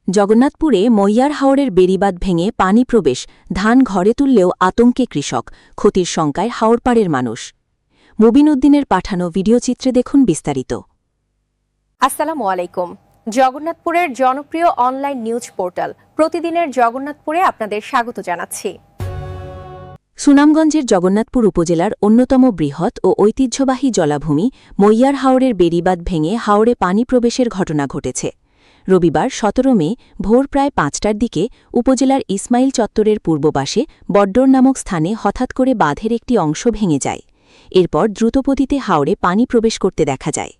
জগন্নাথপুরে মইয়ার হাওরের বেড়িবাঁধ ভেঙে পানি প্রবেশ, ধান ঘরে তুললেও আতঙ্কে কৃষক, ক্ষতির শঙ্কায় হাওরপাড়ের মানুষ। মুবিন উদ্দিনের পাঠানো ভিডিওচিত্রে দেখুন বিস্তারিত। আসসালামু আলাইকুম। জগন্নাথপুরের জনপ্রিয় অনলাইন নিউজ পোর্টাল প্রতিদিনের জগন্নাথপুরে আপনাদের স্বাগত জানাচ্ছি। সুনামগঞ্জের জগন্নাথপুর উপজেলার অন্যতম বৃহৎ ও ঐতিহ্যবাহী জলাভূমি মইয়ার হাওরের বেড়িবাঁধ ভেঙে হাওরে পানি প্রবেশের ঘটনা ঘটেছে। রবিবার ১৭ মে ভোর প্রায় ৫টার দিকে উপজেলার ইসমাইল চত্বরের পূর্ব পাশে বড্ডর নামক স্থানে হঠাৎ করে বাঁধের একটি অংশ ভেঙে যায়। এরপর দ্রুতগতিতে হাওরে পানি প্রবেশ করতে দেখা যায়।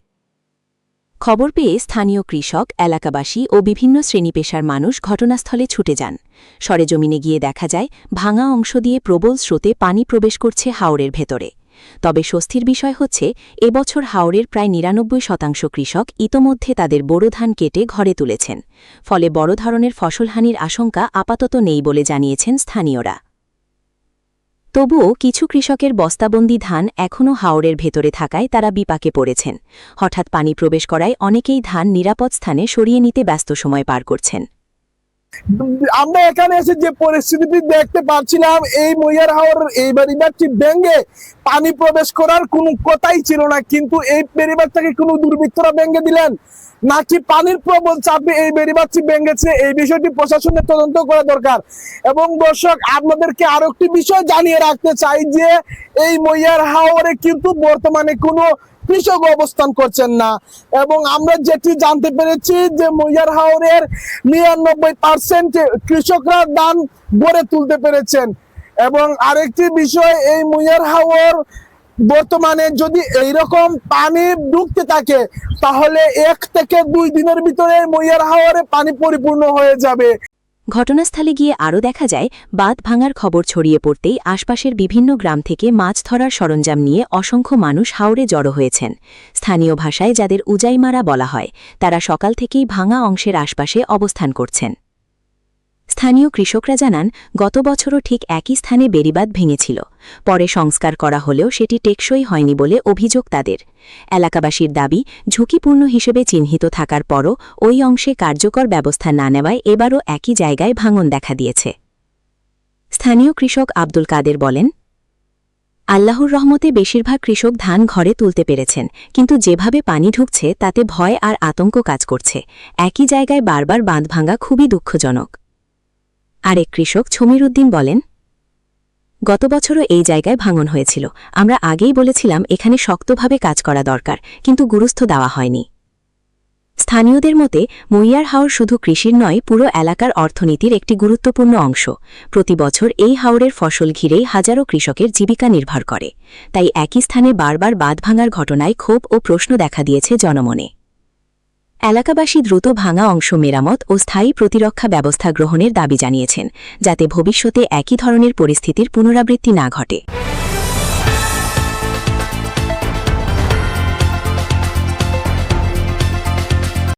খবর পেয়ে স্থানীয় কৃষক, এলাকাবাসী ও বিভিন্ন শ্রেণীপেশার মানুষ ঘটনাস্থলে ছুটে যান। সরেজমিনে গিয়ে দেখা যায় ভাঙা অংশ দিয়ে প্রবল স্রোতে পানি প্রবেশ করছে হাওরের ভেতরে। তবে স্বস্তির বিষয় হচ্ছে, এবছর হাওরের প্রায় ৯৯% কৃষক ইতোমধ্যে তাদের বোরো ধান কেটে ঘরে তুলেছেন। ফলে বড় ধরনের ফসলহানির আশঙ্কা আপাতত নেই বলে জানিয়েছেন স্থানীয়রা। তবুও কিছু কৃষকের বস্তাবন্দি ধান এখনও হাওরের ভেতরে থাকায় তারা বিপাকে পড়েছেন। হঠাৎ পানি প্রবেশ করায় অনেকেই ধান নিরাপদ স্থানে সরিয়ে নিতে ব্যস্ত সময় পার করছেন। আমরা এখানে এসে যে পরিস্থিতি দেখতে পাচ্ছিলাম, এই মইয়ার হাওর এই বেড়িবাঁধটি ভেঙে পানি প্রবেশ করার কোনো কথাই ছিল না, কিন্তু এই বেড়িবাঁধটাকে কোনো দুর্বৃত্তরা ভেঙে দিলেন নাকি পানির প্রবল চাপে এই বেড়িবাঁধটি ভেঙেছে, এই বিষয়টি প্রশাসনের তদন্ত করা দরকার। এবং দর্শক, আপনাদেরকে আরো একটি বিষয় জানিয়ে রাখতে চাই যে এই মইয়ার হাওরে কিন্তু বর্তমানে কোনো কৃষক অবস্থান করছেন না। এবং আমরা যেটি জানতে পেরেছি যে মইয়ার হাওরের ৯৯% কৃষকরা ধান গড়ে তুলতে পেরেছেন। এবং আরেকটি বিষয়, এই মইয়ার হাওর বর্তমানে যদি এইরকম পানি ঢুকতে থাকে তাহলে ১ থেকে ২ দিনের ভিতরে মইয়ার হাওরে পানি পরিপূর্ণ হয়ে যাবে। ঘটনাস্থলে গিয়ে আরও দেখা যায়, বাঁধ ভাঙার খবর ছড়িয়ে পড়তেই আশপাশের বিভিন্ন গ্রাম থেকে মাছ ধরার সরঞ্জাম নিয়ে অসংখ্য মানুষ হাওরে জড়ো হয়েছেন। স্থানীয় ভাষায় যাদের উজাইমারা বলা হয়, তারা সকাল থেকেই ভাঙা অংশের আশপাশে অবস্থান করছেন। স্থানীয় কৃষকরা জানান, গত বছরও ঠিক একই স্থানে বেড়িবাঁধ ভেঙেছিল। পরে সংস্কার করা হলেও সেটি টেকসই হয়নি বলে অভিযোগ তাদের। এলাকাবাসীর দাবি, ঝুঁকিপূর্ণ হিসেবে চিহ্নিত থাকার পরও ওই অংশে কার্যকর ব্যবস্থা না নেওয়ায় এবারও একই জায়গায় ভাঙন দেখা দিয়েছে। স্থানীয় কৃষক আব্দুল কাদের বলেন, আল্লাহর রহমতে বেশিরভাগ কৃষক ধান ঘরে তুলতে পেরেছেন, কিন্তু যেভাবে পানি ঢুকছে তাতে ভয় আর আতঙ্ক কাজ করছে। একই জায়গায় বারবার বাঁধ ভাঙা খুবই দুঃখজনক। আরেক কৃষক ছমির উদ্দিন বলেন, গত বছরও এই জায়গায় ভাঙন হয়েছিল। আমরা আগেই বলেছিলাম এখানে শক্তভাবে কাজ করা দরকার, কিন্তু গুরুত্ব দেওয়া হয়নি। স্থানীয়দের মতে মইয়ার হাওর শুধু কৃষির নয়, পুরো এলাকার অর্থনীতির একটি গুরুত্বপূর্ণ অংশ। প্রতি বছর এই হাওরের ফসল ঘিরেই হাজারো কৃষকের জীবিকা নির্ভর করে। তাই একই স্থানে বারবার বাঁধ ভাঙার ঘটনায় ক্ষোভ ও প্রশ্ন দেখা দিয়েছে জনমনে। এলাকাবাসী দ্রুত ভাঙা অংশ মেরামত ও স্থায়ী প্রতিরক্ষা ব্যবস্থা গ্রহণের দাবি জানিয়েছেন, যাতে ভবিষ্যতে একই ধরনের পরিস্থিতির পুনরাবৃত্তি না ঘটে।